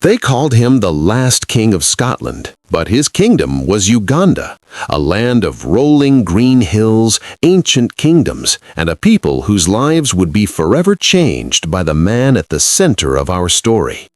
They called him the last king of Scotland, but his kingdom was Uganda, a land of rolling green hills, ancient kingdoms, and a people whose lives would be forever changed by the man at the center of our story.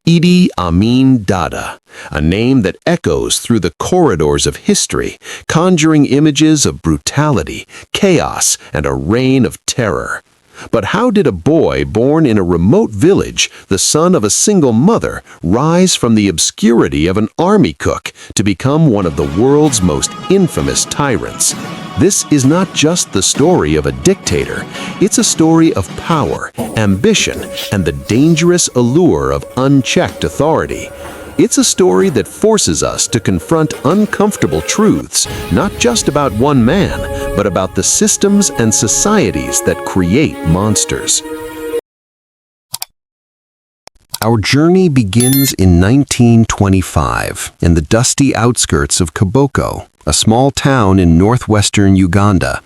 Idi Amin Dada, a name that echoes through the corridors of history, conjuring images of brutality, chaos, and a reign of terror. But how did a boy born in a remote village, the son of a single mother, rise from the obscurity of an army cook to become one of the world's most infamous tyrants? This is not just the story of a dictator, it's a story of power, ambition, and the dangerous allure of unchecked authority. It's a story that forces us to confront uncomfortable truths, not just about one man, but about the systems and societies that create monsters. Our journey begins in 1925 in the dusty outskirts of Kiboko, a small town in northwestern Uganda.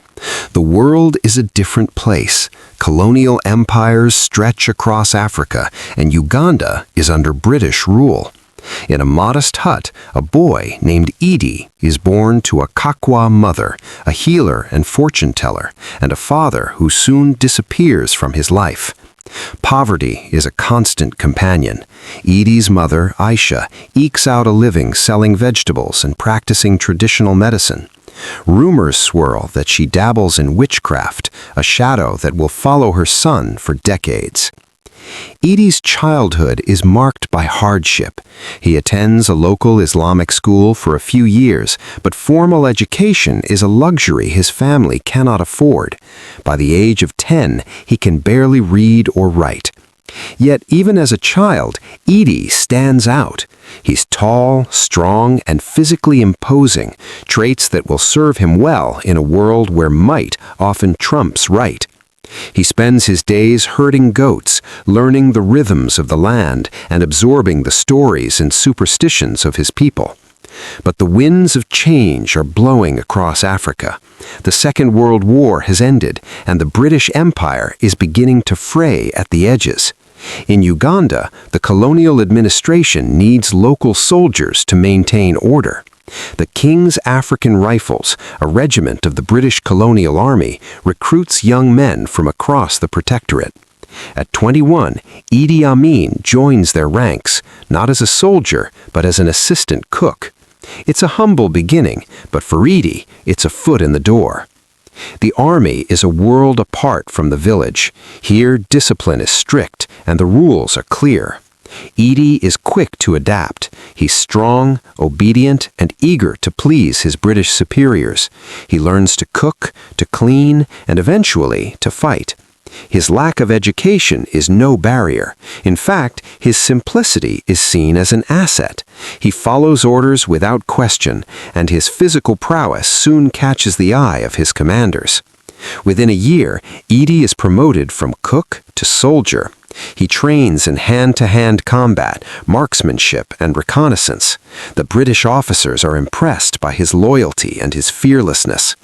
The world is a different place. Colonial empires stretch across Africa, and Uganda is under British rule. In a modest hut, a boy named Idi is born to a Kakwa mother, a healer and fortune teller, and a father who soon disappears from his life. Poverty is a constant companion. Idi's mother, Aisha, ekes out a living selling vegetables and practicing traditional medicine. Rumors swirl that she dabbles in witchcraft, a shadow that will follow her son for decades. Idi's childhood is marked by hardship. He attends a local Islamic school for a few years, but formal education is a luxury his family cannot afford. By the age of 10, he can barely read or write. Yet even as a child, Idi stands out. He's tall, strong, and physically imposing, traits that will serve him well in a world where might often trumps right. He spends his days herding goats, learning the rhythms of the land, and absorbing the stories and superstitions of his people. But the winds of change are blowing across Africa. The Second World War has ended, and the British Empire is beginning to fray at the edges. In Uganda, the colonial administration needs local soldiers to maintain order. The King's African Rifles, a regiment of the British colonial army, recruits young men from across the protectorate. At 21, Idi Amin joins their ranks, not as a soldier, but as an assistant cook. It's a humble beginning, but for Idi, it's a foot in the door. The army is a world apart from the village. Here, discipline is strict, and the rules are clear. Idi is quick to adapt. He's strong, obedient, and eager to please his British superiors. He learns to cook, to clean, and eventually to fight. His lack of education is no barrier. In fact, his simplicity is seen as an asset. He follows orders without question, and his physical prowess soon catches the eye of his commanders. Within a year, Idi is promoted from cook to soldier. He trains in hand-to-hand combat, marksmanship, and reconnaissance. The British officers are impressed by his loyalty and his fearlessness.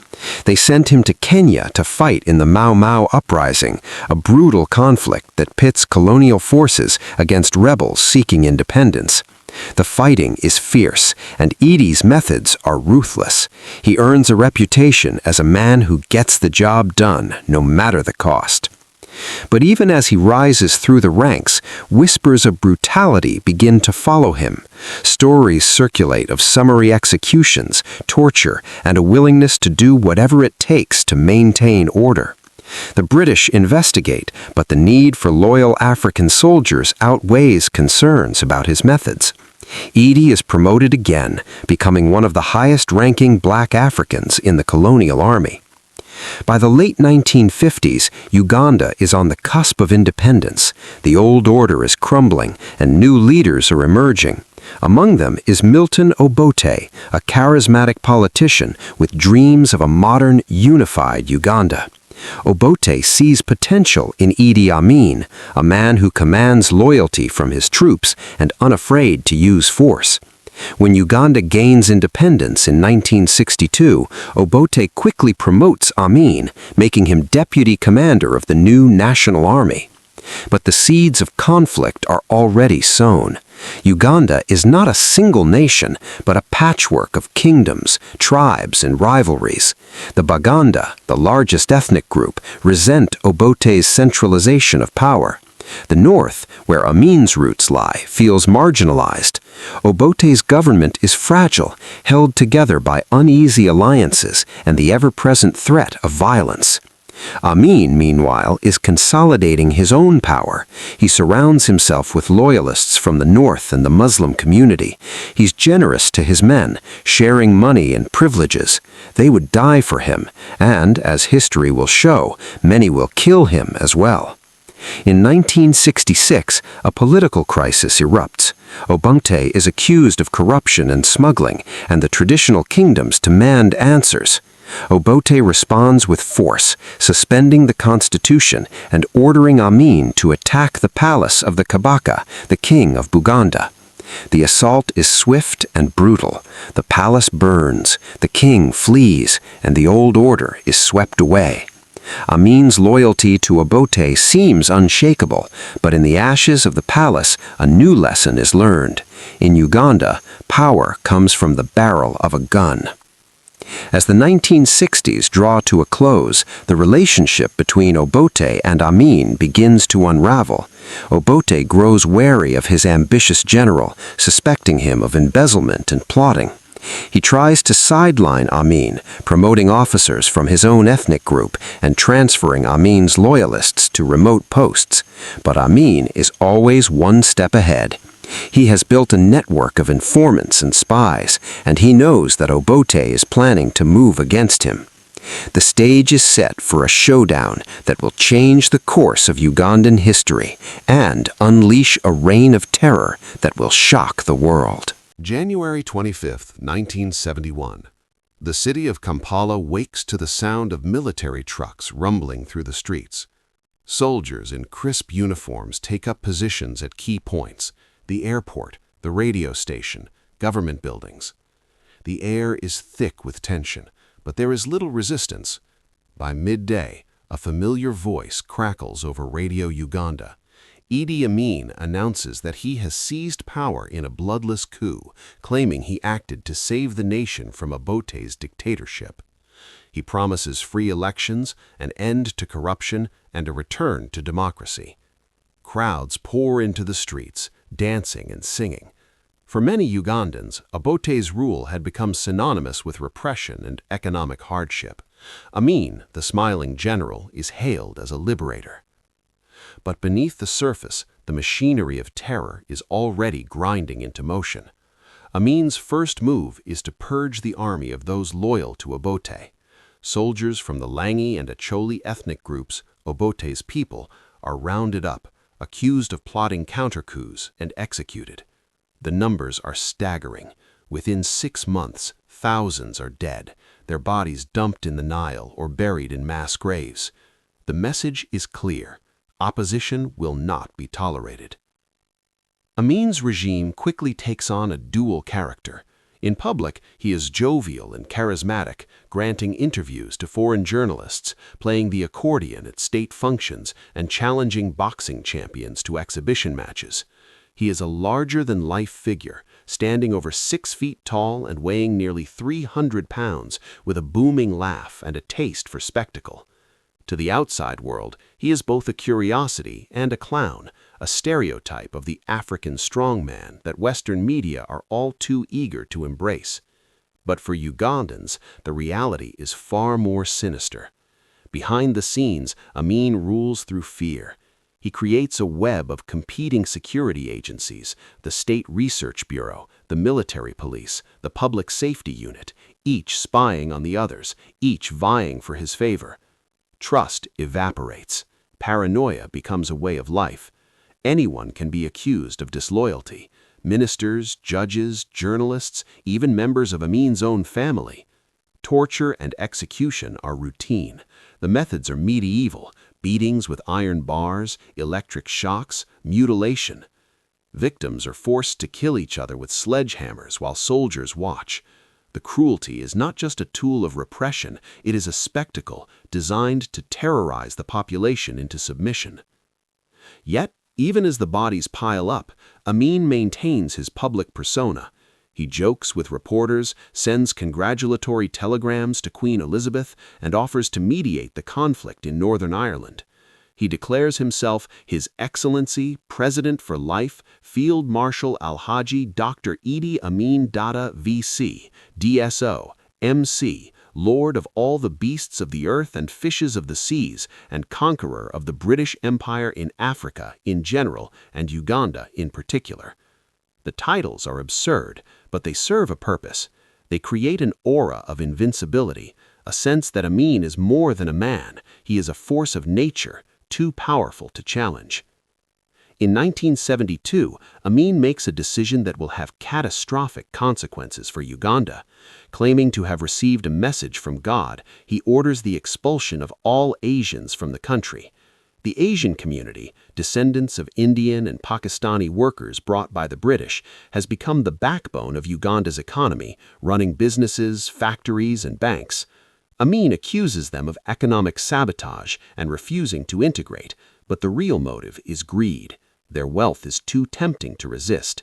They sent him to Kenya to fight in the Mau Mau uprising, a brutal conflict that pits colonial forces against rebels seeking independence. The fighting is fierce, and Idi's methods are ruthless. He earns a reputation as a man who gets the job done, no matter the cost. But even as he rises through the ranks, whispers of brutality begin to follow him. Stories circulate of summary executions, torture, and a willingness to do whatever it takes to maintain order. The British investigate, but the need for loyal African soldiers outweighs concerns about his methods. Idi is promoted again, becoming one of the highest-ranking black Africans in the colonial army. By the late 1950s, Uganda is on the cusp of independence. The old order is crumbling, and new leaders are emerging. Among them is Milton Obote, a charismatic politician with dreams of a modern, unified Uganda. Obote sees potential in Idi Amin, a man who commands loyalty from his troops and unafraid to use force. When Uganda gains independence in 1962, Obote quickly promotes Amin, making him deputy commander of the new national army. But the seeds of conflict are already sown. Uganda is not a single nation, but a patchwork of kingdoms, tribes, and rivalries. The Baganda, the largest ethnic group, resent Obote's centralization of power. The north, where Amin's roots lie, feels marginalized. Obote's government is fragile, held together by uneasy alliances and the ever-present threat of violence. Amin, meanwhile, is consolidating his own power. He surrounds himself with loyalists from the north and the Muslim community. He's generous to his men, sharing money and privileges. They would die for him, and, as history will show, many will kill him as well. In 1966, a political crisis erupts. Obote is accused of corruption and smuggling, and the traditional kingdoms demand answers. Obote responds with force, suspending the constitution and ordering Amin to attack the palace of the Kabaka, the king of Buganda. The assault is swift and brutal. The palace burns, the king flees, and the old order is swept away. Amin's loyalty to Obote seems unshakable, but in the ashes of the palace, a new lesson is learned. In Uganda, power comes from the barrel of a gun. As the 1960s draw to a close, the relationship between Obote and Amin begins to unravel. Obote grows wary of his ambitious general, suspecting him of embezzlement and plotting. He tries to sideline Amin, promoting officers from his own ethnic group and transferring Amin's loyalists to remote posts. But Amin is always one step ahead. He has built a network of informants and spies, and he knows that Obote is planning to move against him. The stage is set for a showdown that will change the course of Ugandan history and unleash a reign of terror that will shock the world. January 25, 1971. The city of Kampala wakes to the sound of military trucks rumbling through the streets. Soldiers in crisp uniforms take up positions at key points: the airport, the radio station, government buildings. The air is thick with tension, but there is little resistance. By midday, a familiar voice crackles over Radio Uganda. Idi Amin announces that he has seized power in a bloodless coup, claiming he acted to save the nation from Obote's dictatorship. He promises free elections, an end to corruption, and a return to democracy. Crowds pour into the streets, dancing and singing. For many Ugandans, Obote's rule had become synonymous with repression and economic hardship. Amin, the smiling general, is hailed as a liberator. But beneath the surface, the machinery of terror is already grinding into motion. Amin's first move is to purge the army of those loyal to Obote. Soldiers from the Langi and Acholi ethnic groups, Obote's people, are rounded up, accused of plotting counter-coups, and executed. The numbers are staggering. Within 6 months, thousands are dead, their bodies dumped in the Nile or buried in mass graves. The message is clear: opposition will not be tolerated. Amin's regime quickly takes on a dual character. In public, he is jovial and charismatic, granting interviews to foreign journalists, playing the accordion at state functions, and challenging boxing champions to exhibition matches. He is a larger-than-life figure, standing over 6 feet tall and weighing nearly 300 pounds, with a booming laugh and a taste for spectacle. To the outside world, he is both a curiosity and a clown, a stereotype of the African strongman that Western media are all too eager to embrace. But for Ugandans, the reality is far more sinister. Behind the scenes, Amin rules through fear. He creates a web of competing security agencies: the State Research Bureau, the Military Police, the Public Safety Unit, each spying on the others, each vying for his favor. Trust evaporates. Paranoia becomes a way of life. Anyone can be accused of disloyalty: ministers, judges, journalists, even members of Amin's own family. Torture and execution are routine. The methods are medieval: beatings with iron bars, electric shocks, mutilation. Victims are forced to kill each other with sledgehammers while soldiers watch. The cruelty is not just a tool of repression, it is a spectacle designed to terrorize the population into submission. Yet, even as the bodies pile up, Amin maintains his public persona. He jokes with reporters, sends congratulatory telegrams to Queen Elizabeth, and offers to mediate the conflict in Northern Ireland. He declares himself His Excellency, President for Life, Field Marshal Alhaji Dr. Idi Amin Dada VC, DSO, MC, Lord of all the beasts of the earth and fishes of the seas, and conqueror of the British Empire in Africa in general and Uganda in particular. The titles are absurd, but they serve a purpose. They create an aura of invincibility, a sense that Amin is more than a man. He is a force of nature, too powerful to challenge. In 1972, Amin makes a decision that will have catastrophic consequences for Uganda. Claiming to have received a message from God, he orders the expulsion of all Asians from the country. The Asian community, descendants of Indian and Pakistani workers brought by the British, has become the backbone of Uganda's economy, running businesses, factories, and banks. Amin accuses them of economic sabotage and refusing to integrate, but the real motive is greed. Their wealth is too tempting to resist.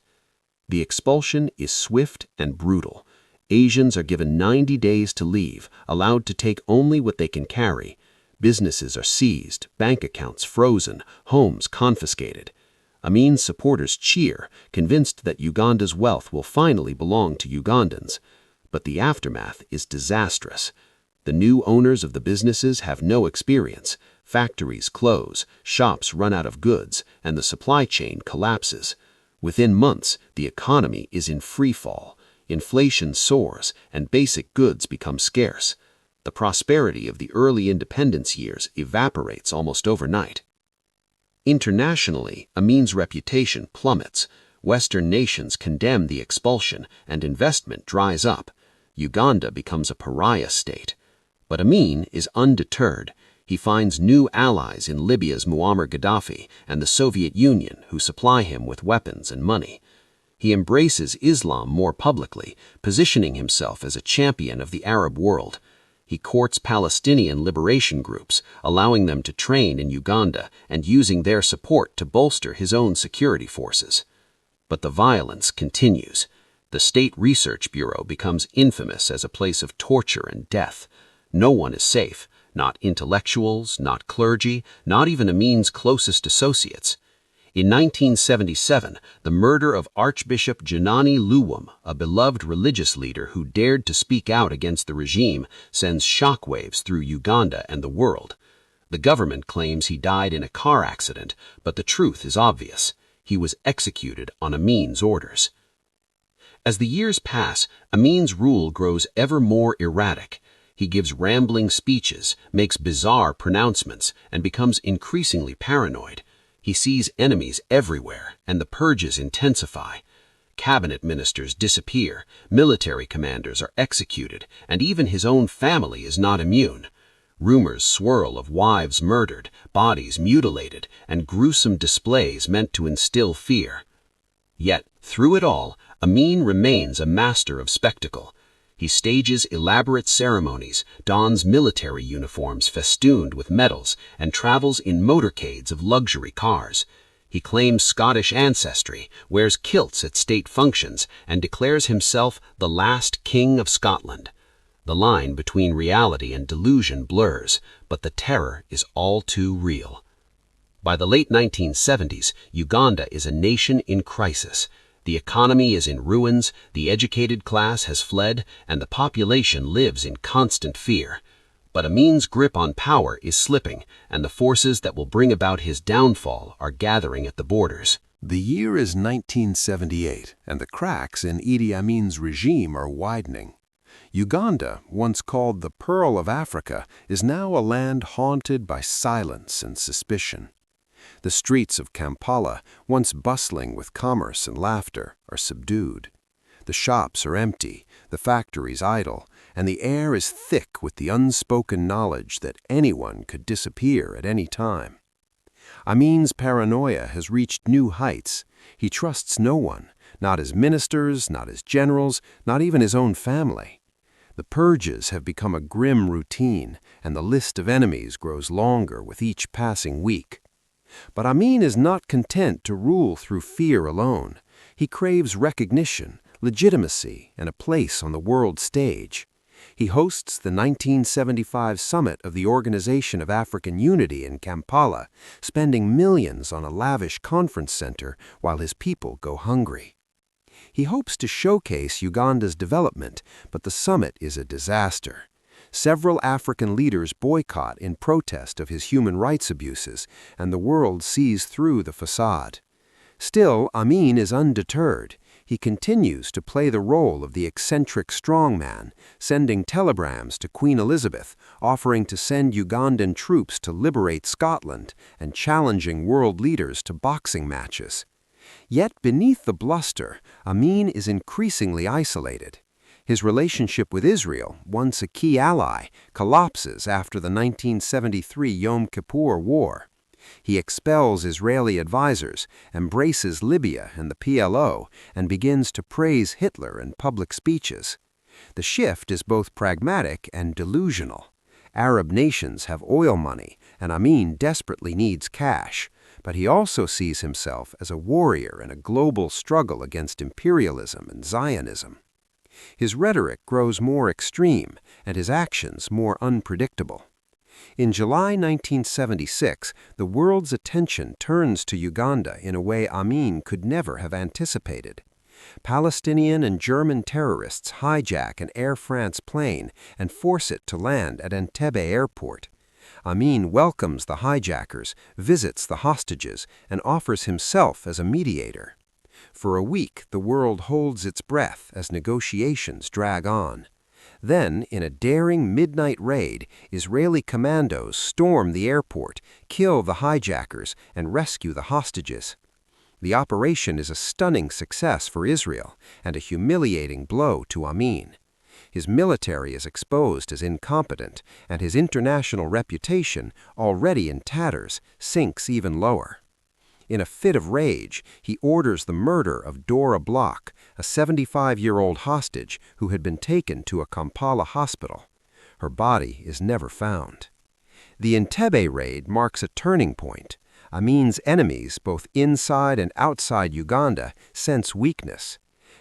The expulsion is swift and brutal. Asians are given 90 days to leave, allowed to take only what they can carry. Businesses are seized, bank accounts frozen, homes confiscated. Amin's supporters cheer, convinced that Uganda's wealth will finally belong to Ugandans. But the aftermath is disastrous. The new owners of the businesses have no experience. Factories close, shops run out of goods, and the supply chain collapses. Within months, the economy is in free fall. Inflation soars, and basic goods become scarce. The prosperity of the early independence years evaporates almost overnight. Internationally, Amin's reputation plummets. Western nations condemn the expulsion, and investment dries up. Uganda becomes a pariah state. But Amin is undeterred. He finds new allies in Libya's Muammar Gaddafi and the Soviet Union who supply him with weapons and money. He embraces Islam more publicly, positioning himself as a champion of the Arab world. He courts Palestinian liberation groups, allowing them to train in Uganda and using their support to bolster his own security forces. But the violence continues. The State Research Bureau becomes infamous as a place of torture and death. No one is safe, not intellectuals, not clergy, not even Amin's closest associates. In 1977, the murder of Archbishop Janani Luwum, a beloved religious leader who dared to speak out against the regime, sends shockwaves through Uganda and the world. The government claims he died in a car accident, but the truth is obvious. He was executed on Amin's orders. As the years pass, Amin's rule grows ever more erratic. He gives rambling speeches, makes bizarre pronouncements, and becomes increasingly paranoid. He sees enemies everywhere, and the purges intensify. Cabinet ministers disappear, military commanders are executed, and even his own family is not immune. Rumors swirl of wives murdered, bodies mutilated, and gruesome displays meant to instill fear. Yet, through it all, Amin remains a master of spectacle. He stages elaborate ceremonies, dons military uniforms festooned with medals, and travels in motorcades of luxury cars. He claims Scottish ancestry, wears kilts at state functions, and declares himself the last king of Scotland. The line between reality and delusion blurs, but the terror is all too real. By the late 1970s, Uganda is a nation in crisis. The economy is in ruins, the educated class has fled, and the population lives in constant fear. But Amin's grip on power is slipping, and the forces that will bring about his downfall are gathering at the borders. The year is 1978, and the cracks in Idi Amin's regime are widening. Uganda, once called the Pearl of Africa, is now a land haunted by silence and suspicion. The streets of Kampala, once bustling with commerce and laughter, are subdued. The shops are empty, the factories idle, and the air is thick with the unspoken knowledge that anyone could disappear at any time. Amin's paranoia has reached new heights. He trusts no one, not his ministers, not his generals, not even his own family. The purges have become a grim routine, and the list of enemies grows longer with each passing week. But Amin is not content to rule through fear alone. He craves recognition, legitimacy, and a place on the world stage. He hosts the 1975 summit of the Organization of African Unity in Kampala, spending millions on a lavish conference center while his people go hungry. He hopes to showcase Uganda's development, but the summit is a disaster. Several African leaders boycott in protest of his human rights abuses, and the world sees through the facade. Still, Amin is undeterred. He continues to play the role of the eccentric strongman, sending telegrams to Queen Elizabeth, offering to send Ugandan troops to liberate Scotland, and challenging world leaders to boxing matches. Yet beneath the bluster, Amin is increasingly isolated. His relationship with Israel, once a key ally, collapses after the 1973 Yom Kippur War. He expels Israeli advisors, embraces Libya and the PLO, and begins to praise Hitler in public speeches. The shift is both pragmatic and delusional. Arab nations have oil money, and Amin desperately needs cash, but he also sees himself as a warrior in a global struggle against imperialism and Zionism. His rhetoric grows more extreme, and his actions more unpredictable. In July 1976, the world's attention turns to Uganda in a way Amin could never have anticipated. Palestinian and German terrorists hijack an Air France plane and force it to land at Entebbe Airport. Amin welcomes the hijackers, visits the hostages, and offers himself as a mediator. For a week, the world holds its breath as negotiations drag on. Then, in a daring midnight raid, Israeli commandos storm the airport, kill the hijackers, and rescue the hostages. The operation is a stunning success for Israel and a humiliating blow to Amin. His military is exposed as incompetent, and his international reputation, already in tatters, sinks even lower. In a fit of rage, he orders the murder of Dora Bloch, a 75-year-old hostage who had been taken to a Kampala hospital. Her body is never found. The Entebbe raid marks a turning point. Amin's enemies, both inside and outside Uganda, sense weakness.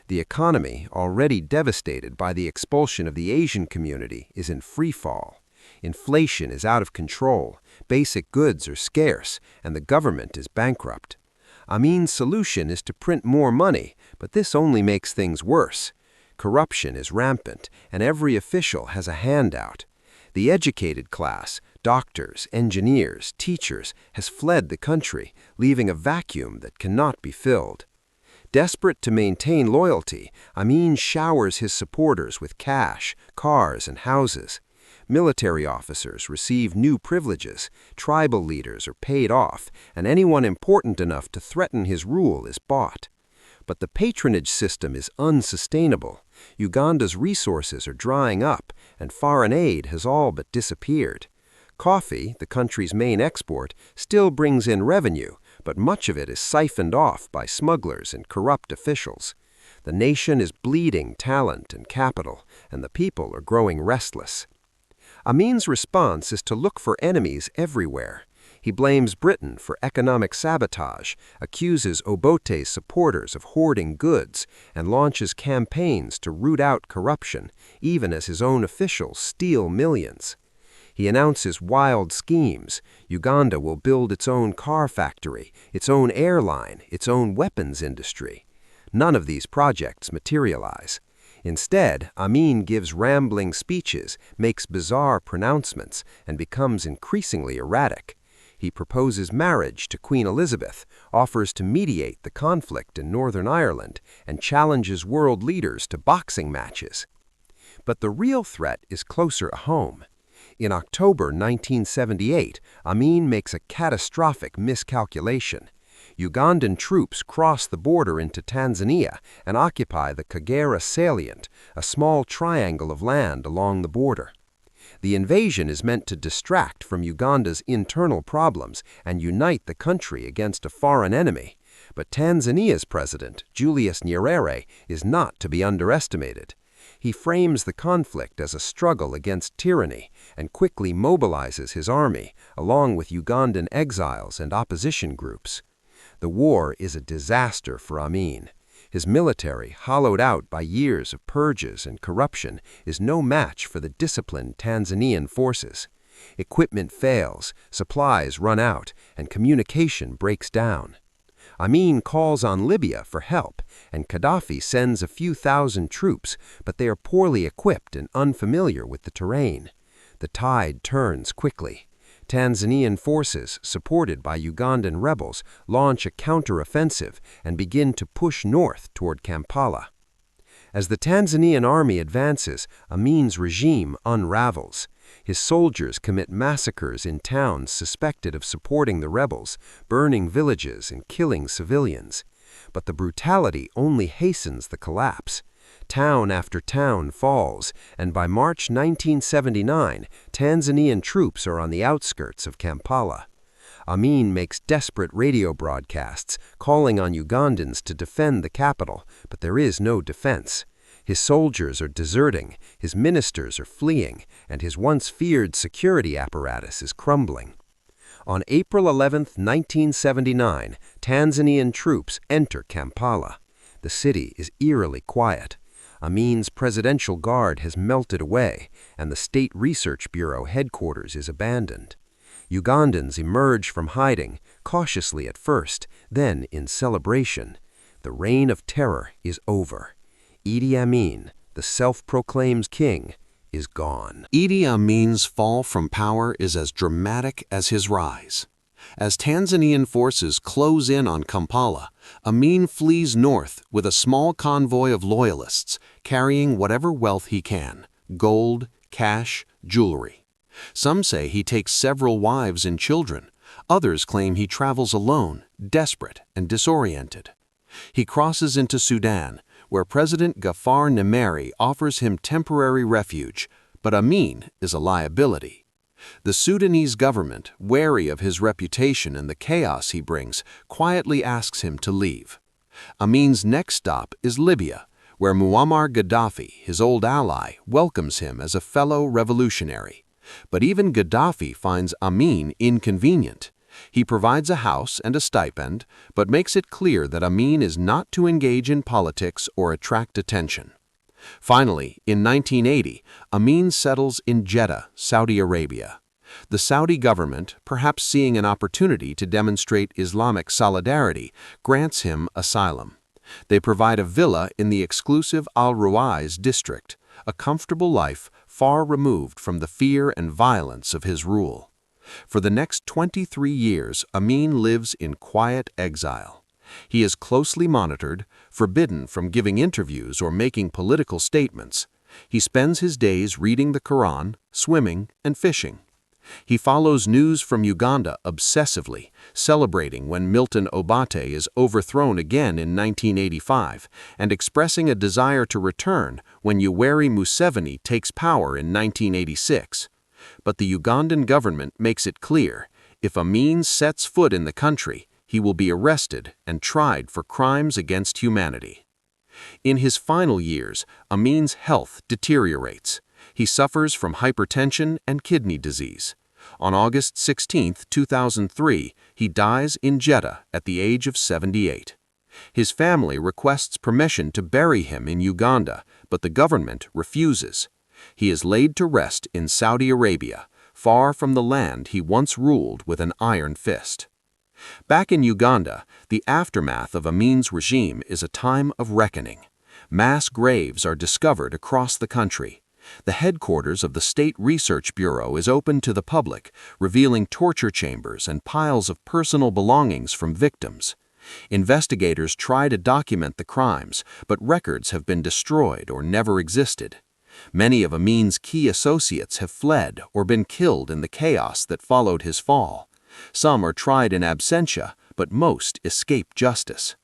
The economy, already devastated by the expulsion of the Asian community, is in free fall. Inflation is out of control, basic goods are scarce, and the government is bankrupt. Amin's solution is to print more money, but this only makes things worse. Corruption is rampant, and every official has a handout. The educated class, doctors, engineers, teachers, has fled the country, leaving a vacuum that cannot be filled. Desperate to maintain loyalty, Amin showers his supporters with cash, cars, and houses. Military officers receive new privileges, tribal leaders are paid off, and anyone important enough to threaten his rule is bought. But the patronage system is unsustainable. Uganda's resources are drying up, and foreign aid has all but disappeared. Coffee, the country's main export, still brings in revenue, but much of it is siphoned off by smugglers and corrupt officials. The nation is bleeding talent and capital, and the people are growing restless. Amin's response is to look for enemies everywhere. He blames Britain for economic sabotage, accuses Obote's supporters of hoarding goods, and launches campaigns to root out corruption, even as his own officials steal millions. He announces wild schemes. Uganda will build its own car factory, its own airline, its own weapons industry. None of these projects materialize. Instead, Amin gives rambling speeches, makes bizarre pronouncements, and becomes increasingly erratic. He proposes marriage to Queen Elizabeth, offers to mediate the conflict in Northern Ireland, and challenges world leaders to boxing matches. But the real threat is closer at home. In October 1978, Amin makes a catastrophic miscalculation. Ugandan troops cross the border into Tanzania and occupy the Kagera salient, a small triangle of land along the border. The invasion is meant to distract from Uganda's internal problems and unite the country against a foreign enemy, but Tanzania's president, Julius Nyerere, is not to be underestimated. He frames the conflict as a struggle against tyranny and quickly mobilizes his army, along with Ugandan exiles and opposition groups. The war is a disaster for Amin. His military, hollowed out by years of purges and corruption, is no match for the disciplined Tanzanian forces. Equipment fails, supplies run out, and communication breaks down. Amin calls on Libya for help, and Gaddafi sends a few thousand troops, but they are poorly equipped and unfamiliar with the terrain. The tide turns quickly. Tanzanian forces, supported by Ugandan rebels, launch a counter-offensive and begin to push north toward Kampala. As the Tanzanian army advances, Amin's regime unravels. His soldiers commit massacres in towns suspected of supporting the rebels, burning villages and killing civilians. But the brutality only hastens the collapse. Town after town falls, and by March 1979, Tanzanian troops are on the outskirts of Kampala. Amin makes desperate radio broadcasts, calling on Ugandans to defend the capital, but there is no defense. His soldiers are deserting, his ministers are fleeing, and his once feared security apparatus is crumbling. On April 11, 1979, Tanzanian troops enter Kampala. The city is eerily quiet. Amin's presidential guard has melted away, and the State Research Bureau headquarters is abandoned. Ugandans emerge from hiding, cautiously at first, then in celebration. The reign of terror is over. Idi Amin, the self-proclaimed king, is gone. Idi Amin's fall from power is as dramatic as his rise. As Tanzanian forces close in on Kampala, Amin flees north with a small convoy of loyalists, carrying whatever wealth he can: gold, cash, jewelry. Some say he takes several wives and children. Others claim he travels alone, desperate and disoriented. He crosses into Sudan, where President Gafar Nimeri offers him temporary refuge, but Amin is a liability. The Sudanese government, wary of his reputation and the chaos he brings, quietly asks him to leave. Amin's next stop is Libya, where Muammar Gaddafi, his old ally, welcomes him as a fellow revolutionary. But even Gaddafi finds Amin inconvenient. He provides a house and a stipend, but makes it clear that Amin is not to engage in politics or attract attention. Finally, in 1980, Amin settles in Jeddah, Saudi Arabia. The Saudi government, perhaps seeing an opportunity to demonstrate Islamic solidarity, grants him asylum. They provide a villa in the exclusive Al Ruwais district, a comfortable life far removed from the fear and violence of his rule. For the next 23 years, Amin lives in quiet exile. He is closely monitored, forbidden from giving interviews or making political statements. He spends his days reading the Quran, swimming, and fishing. He follows news from Uganda obsessively, celebrating when Milton Obote is overthrown again in 1985, and expressing a desire to return when Yoweri Museveni takes power in 1986. But the Ugandan government makes it clear, if Amin sets foot in the country, he will be arrested and tried for crimes against humanity. In his final years, Amin's health deteriorates. He suffers from hypertension and kidney disease. On August 16, 2003, he dies in Jeddah at the age of 78. His family requests permission to bury him in Uganda, but the government refuses. He is laid to rest in Saudi Arabia, far from the land he once ruled with an iron fist. Back in Uganda, the aftermath of Amin's regime is a time of reckoning. Mass graves are discovered across the country. The headquarters of the State Research Bureau is open to the public, revealing torture chambers and piles of personal belongings from victims. Investigators try to document the crimes, but records have been destroyed or never existed. Many of Amin's key associates have fled or been killed in the chaos that followed his fall. Some are tried in absentia, but most escape justice.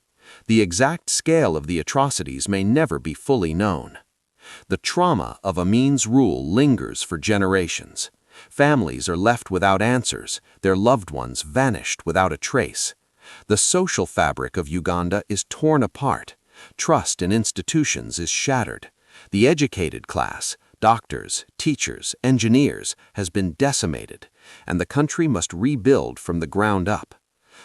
The exact scale of the atrocities may never be fully known. The trauma of Amin's rule lingers for generations. Families are left without answers, their loved ones vanished without a trace. The social fabric of Uganda is torn apart. Trust in institutions is shattered. The educated class, doctors, teachers, engineers, has been decimated, and the country must rebuild from the ground up.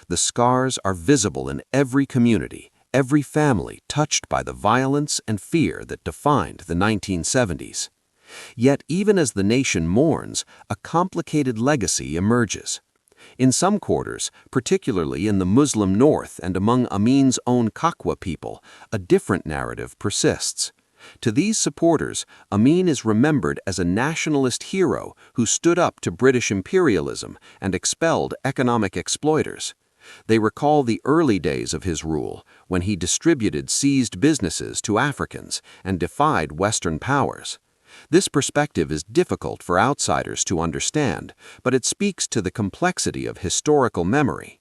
The scars are visible in every community, every family touched by the violence and fear that defined the 1970s. Yet even as the nation mourns, a complicated legacy emerges. In some quarters, particularly in the Muslim north and among Amin's own Kakwa people, a different narrative persists. To these supporters, Amin is remembered as a nationalist hero who stood up to British imperialism and expelled economic exploiters. They recall the early days of his rule, when he distributed seized businesses to Africans and defied Western powers. This perspective is difficult for outsiders to understand, but it speaks to the complexity of historical memory.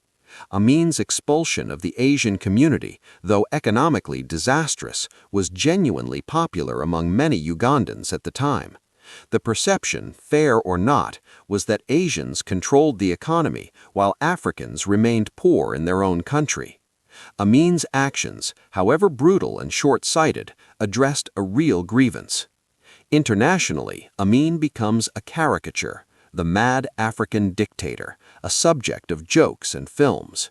Amin's expulsion of the Asian community, though economically disastrous, was genuinely popular among many Ugandans at the time. The perception, fair or not, was that Asians controlled the economy while Africans remained poor in their own country. Amin's actions, however brutal and short-sighted, addressed a real grievance. Internationally, Amin becomes a caricature, the mad African dictator, a subject of jokes and films.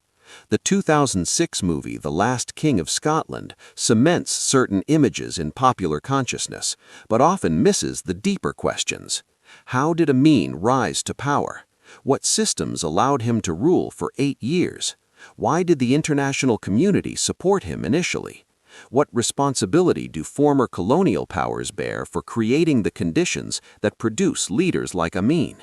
The 2006 movie The Last King of Scotland cements certain images in popular consciousness, but often misses the deeper questions. How did Amin rise to power? What systems allowed him to rule for 8 years? Why did the international community support him initially? What responsibility do former colonial powers bear for creating the conditions that produce leaders like Amin?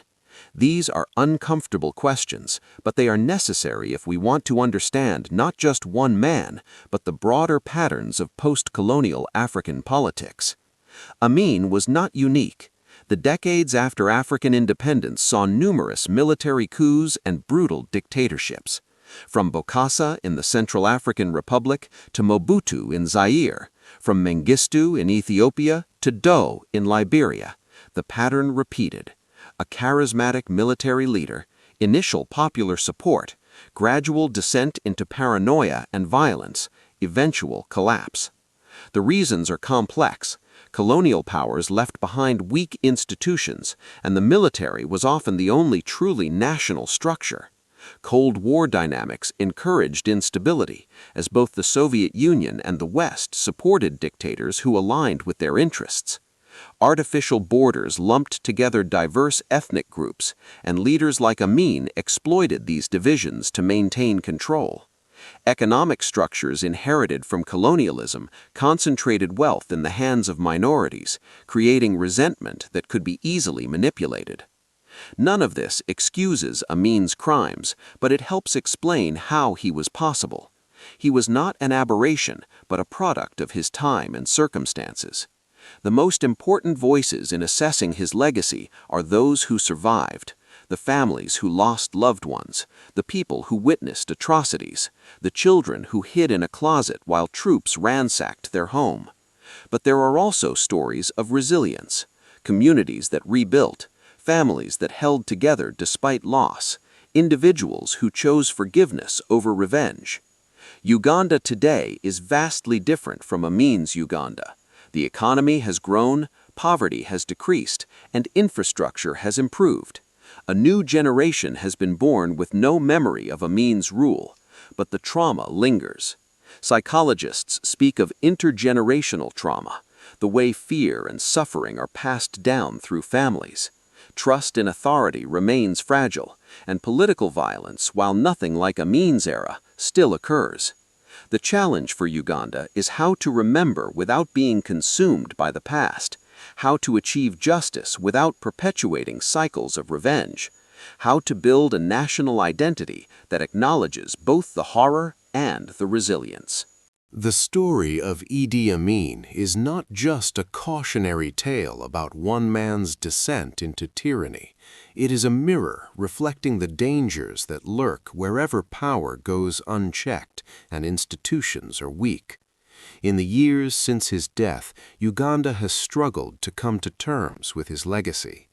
These are uncomfortable questions, but they are necessary if we want to understand not just one man, but the broader patterns of post-colonial African politics. Amin was not unique. The decades after African independence saw numerous military coups and brutal dictatorships. From Bokassa in the Central African Republic to Mobutu in Zaire, from Mengistu in Ethiopia to Doe in Liberia, the pattern repeated. A charismatic military leader, initial popular support, gradual descent into paranoia and violence, eventual collapse. The reasons are complex. Colonial powers left behind weak institutions, and the military was often the only truly national structure. Cold War dynamics encouraged instability, as both the Soviet Union and the West supported dictators who aligned with their interests. Artificial borders lumped together diverse ethnic groups, and leaders like Amin exploited these divisions to maintain control. Economic structures inherited from colonialism concentrated wealth in the hands of minorities, creating resentment that could be easily manipulated. None of this excuses Amin's crimes, but it helps explain how he was possible. He was not an aberration, but a product of his time and circumstances. The most important voices in assessing his legacy are those who survived, the families who lost loved ones, the people who witnessed atrocities, the children who hid in a closet while troops ransacked their home. But there are also stories of resilience, communities that rebuilt, families that held together despite loss, individuals who chose forgiveness over revenge. Uganda today is vastly different from Amin's Uganda. The economy has grown, poverty has decreased, and infrastructure has improved. A new generation has been born with no memory of Amin's rule, but the trauma lingers. Psychologists speak of intergenerational trauma, the way fear and suffering are passed down through families. Trust in authority remains fragile, and political violence, while nothing like Amin's era, still occurs. The challenge for Uganda is how to remember without being consumed by the past, how to achieve justice without perpetuating cycles of revenge, how to build a national identity that acknowledges both the horror and the resilience. The story of Idi Amin is not just a cautionary tale about one man's descent into tyranny. It is a mirror reflecting the dangers that lurk wherever power goes unchecked and institutions are weak. In the years since his death, Uganda has struggled to come to terms with his legacy.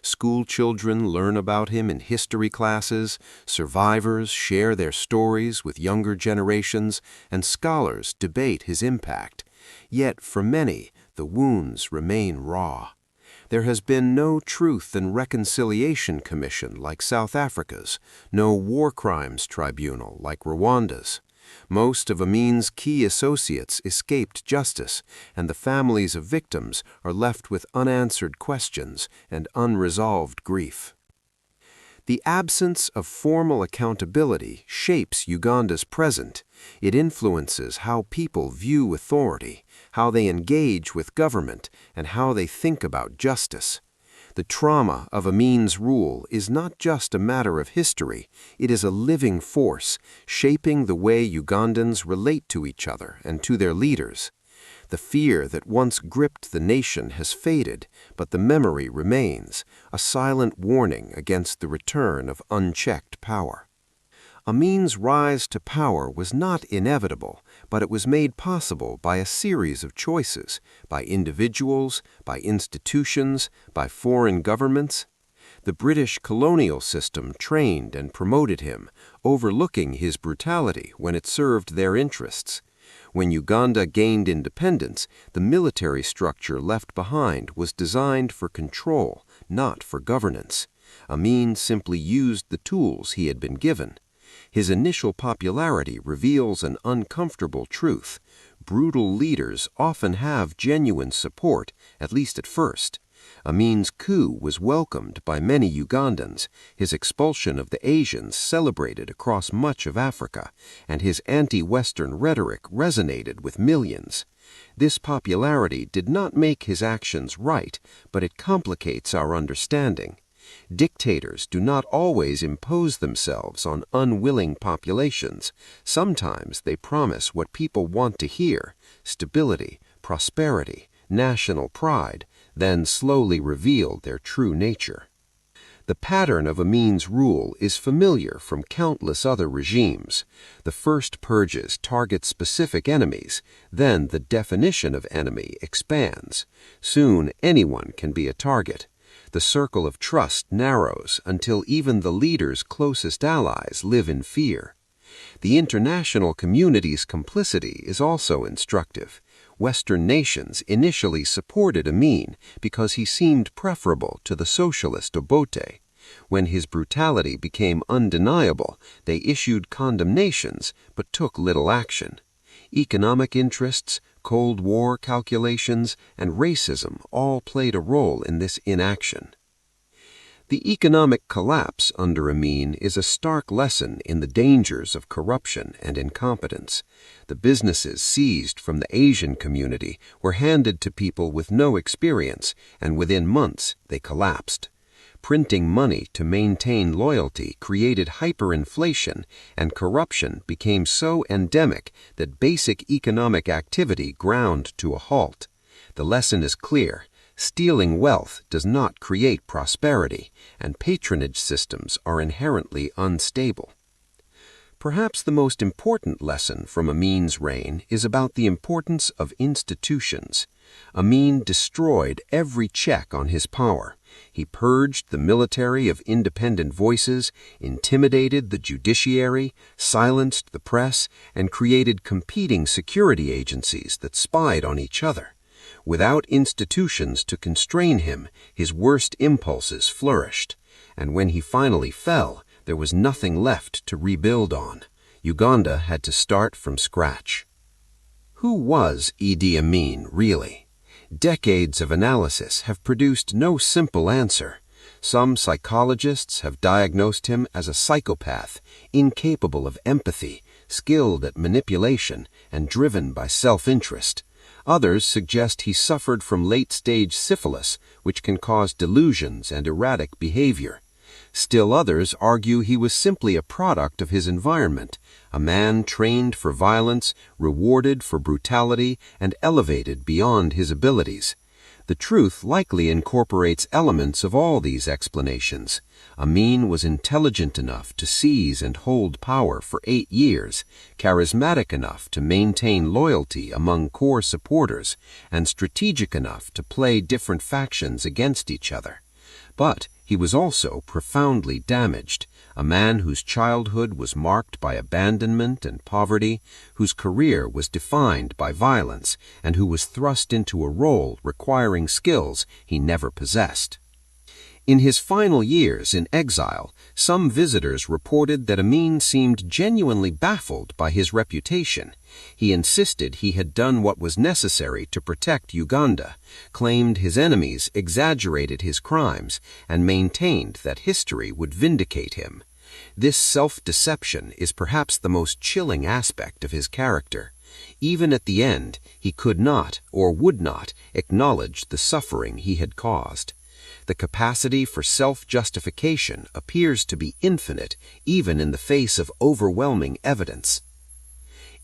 School children learn about him in history classes, survivors share their stories with younger generations, and scholars debate his impact. Yet, for many, the wounds remain raw. There has been no Truth and Reconciliation Commission like South Africa's, no war crimes tribunal like Rwanda's. Most of Amin's key associates escaped justice, and the families of victims are left with unanswered questions and unresolved grief. The absence of formal accountability shapes Uganda's present. It influences how people view authority, how they engage with government, and how they think about justice. The trauma of Amin's rule is not just a matter of history, it is a living force, shaping the way Ugandans relate to each other and to their leaders. The fear that once gripped the nation has faded, but the memory remains, a silent warning against the return of unchecked power. Amin's rise to power was not inevitable, but it was made possible by a series of choices, by individuals, by institutions, by foreign governments. The British colonial system trained and promoted him, overlooking his brutality when it served their interests. When Uganda gained independence, the military structure left behind was designed for control, not for governance. Amin simply used the tools he had been given. His initial popularity reveals an uncomfortable truth. Brutal leaders often have genuine support, at least at first. Amin's coup was welcomed by many Ugandans, his expulsion of the Asians celebrated across much of Africa, and his anti-Western rhetoric resonated with millions. This popularity did not make his actions right, but it complicates our understanding. Dictators do not always impose themselves on unwilling populations. Sometimes they promise what people want to hear: stability, prosperity, national pride, then slowly reveal their true nature. The pattern of Amin's rule is familiar from countless other regimes. The first purges target specific enemies, then the definition of enemy expands. Soon anyone can be a target. The circle of trust narrows until even the leader's closest allies live in fear. The international community's complicity is also instructive. Western nations initially supported Amin because he seemed preferable to the socialist Obote. When his brutality became undeniable, they issued condemnations but took little action. Economic interests, Cold War calculations, and racism all played a role in this inaction. The economic collapse under Amin is a stark lesson in the dangers of corruption and incompetence. The businesses seized from the Asian community were handed to people with no experience, and within months they collapsed. Printing money to maintain loyalty created hyperinflation, and corruption became so endemic that basic economic activity ground to a halt. The lesson is clear. Stealing wealth does not create prosperity, and patronage systems are inherently unstable. Perhaps the most important lesson from Amin's reign is about the importance of institutions. Amin destroyed every check on his power. He purged the military of independent voices, intimidated the judiciary, silenced the press, and created competing security agencies that spied on each other. Without institutions to constrain him, his worst impulses flourished, and when he finally fell, there was nothing left to rebuild on. Uganda had to start from scratch. Who was Idi Amin, really? Decades of analysis have produced no simple answer. Some psychologists have diagnosed him as a psychopath, incapable of empathy, skilled at manipulation, and driven by self-interest. Others suggest he suffered from late-stage syphilis, which can cause delusions and erratic behavior. Still others argue he was simply a product of his environment, a man trained for violence, rewarded for brutality, and elevated beyond his abilities. The truth likely incorporates elements of all these explanations. Amin was intelligent enough to seize and hold power for 8 years, charismatic enough to maintain loyalty among core supporters, and strategic enough to play different factions against each other. But he was also profoundly damaged. a man whose childhood was marked by abandonment and poverty, whose career was defined by violence, and who was thrust into a role requiring skills he never possessed. In his final years in exile, some visitors reported that Amin seemed genuinely baffled by his reputation. He insisted he had done what was necessary to protect Uganda, claimed his enemies exaggerated his crimes, and maintained that history would vindicate him. This self-deception is perhaps the most chilling aspect of his character. Even at the end, he could not or would not acknowledge the suffering he had caused. The capacity for self-justification appears to be infinite even in the face of overwhelming evidence.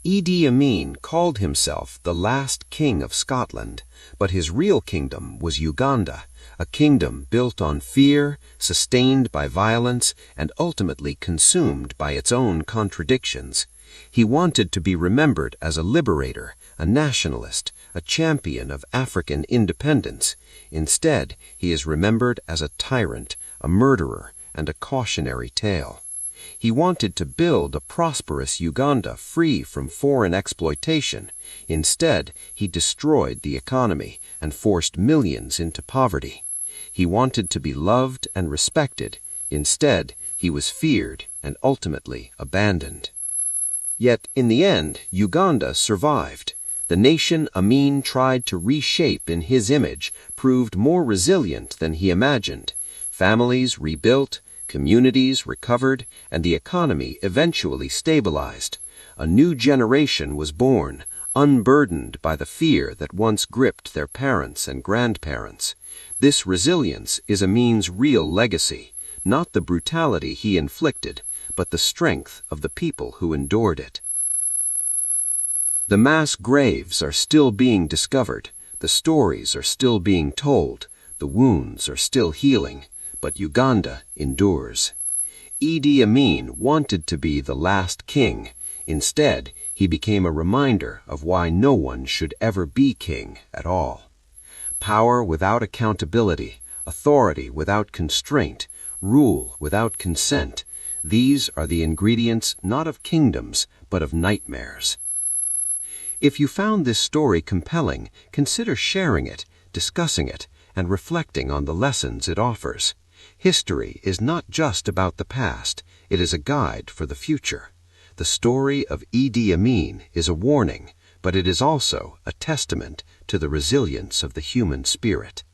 Idi Amin called himself the last king of Scotland, but his real kingdom was Uganda, a kingdom built on fear, sustained by violence, and ultimately consumed by its own contradictions. He wanted to be remembered as a liberator, a nationalist, a champion of African independence. Instead, he is remembered as a tyrant, a murderer, and a cautionary tale. He wanted to build a prosperous Uganda free from foreign exploitation. Instead, he destroyed the economy and forced millions into poverty. He wanted to be loved and respected. Instead, he was feared and ultimately abandoned. Yet, in the end, Uganda survived. The nation Amin tried to reshape in his image proved more resilient than he imagined. Families rebuilt, communities recovered, and the economy eventually stabilized. A new generation was born, unburdened by the fear that once gripped their parents and grandparents. This resilience is Amin's real legacy, not the brutality he inflicted, but the strength of the people who endured it. The mass graves are still being discovered, the stories are still being told, the wounds are still healing, but Uganda endures. Idi Amin wanted to be the last king. Instead, he became a reminder of why no one should ever be king at all. Power without accountability, authority without constraint, rule without consent, these are the ingredients not of kingdoms, but of nightmares. If you found this story compelling, consider sharing it, discussing it, and reflecting on the lessons it offers. History is not just about the past, it is a guide for the future. The story of Idi Amin is a warning, but it is also a testament to the resilience of the human spirit.